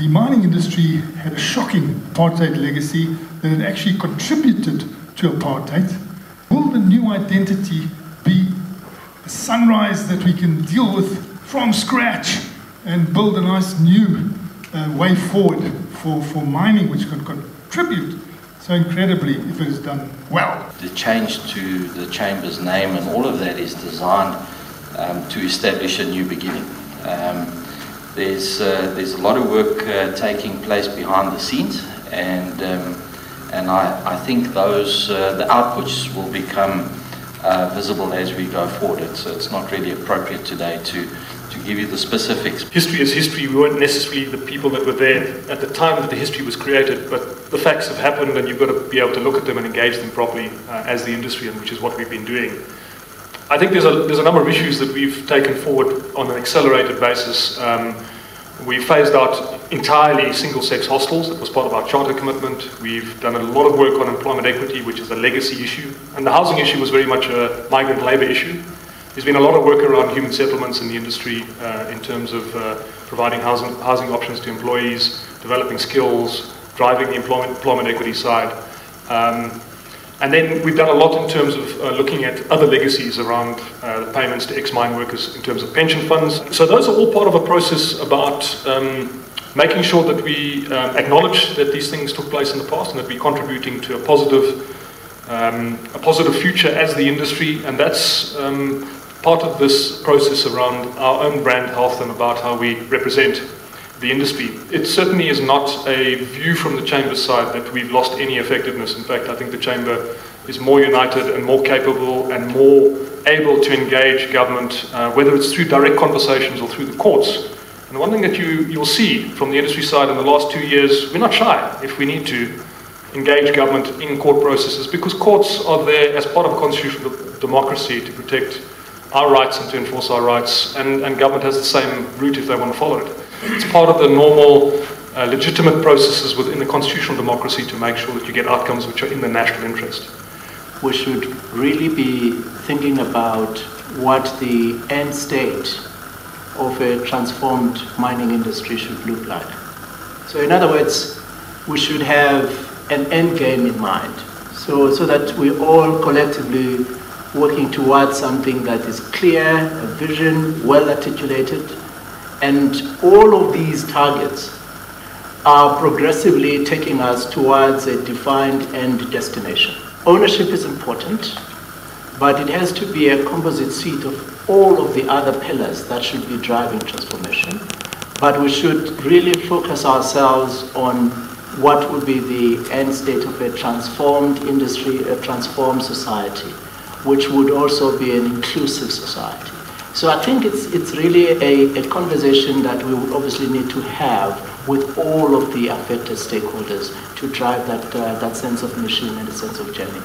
the mining industry had a shocking apartheid legacy that it actually contributed to apartheid. Will the new identity be a sunrise that we can deal with from scratch and build a nice new way forward for mining, which can contribute so incredibly if it is done well? The change to the Chamber's name and all of that is designed to establish a new beginning. There's a lot of work taking place behind the scenes, and I think the outputs will become visible as we go forward. It's not really appropriate today to give you the specifics. History is history. We weren't necessarily the people that were there at the time that the history was created, but the facts have happened and you've got to be able to look at them and engage them properly as the industry, and which is what we've been doing. I think there's a number of issues that we've taken forward on an accelerated basis. We phased out entirely single-sex hostels. That was part of our charter commitment. We've done a lot of work on employment equity, which is a legacy issue. And the housing issue was very much a migrant labour issue. There's been a lot of work around human settlements in the industry in terms of providing housing options to employees, developing skills, driving the employment equity side. And then we've done a lot in terms of looking at other legacies around the payments to ex-mine workers in terms of pension funds. So those are all part of a process about making sure that we acknowledge that these things took place in the past and that we're contributing to a positive future as the industry, and that's part of this process around our own brand health and about how we represent the industry. It certainly is not a view from the Chamber's side that we've lost any effectiveness. In fact, I think the Chamber is more united and more capable and more able to engage government, whether it's through direct conversations or through the courts. And the one thing that you'll see from the industry side in the last 2 years, we're not shy if we need to engage government in court processes, because courts are there as part of a constitutional democracy to protect our rights and to enforce our rights, and government has the same route if they want to follow it. It's part of the normal, legitimate processes within the constitutional democracy to make sure that you get outcomes which are in the national interest. We should really be thinking about what the end state of a transformed mining industry should look like. So in other words, we should have an end game in mind, so that we all collectively working towards something that is clear, a vision, well articulated, and all of these targets are progressively taking us towards a defined end destination. Ownership is important, but it has to be a composite suite of all of the other pillars that should be driving transformation. But we should really focus ourselves on what would be the end state of a transformed industry, a transformed society, which would also be an inclusive society. So I think it's really a conversation that we would obviously need to have with all of the affected stakeholders to drive that sense of mission and a sense of journey.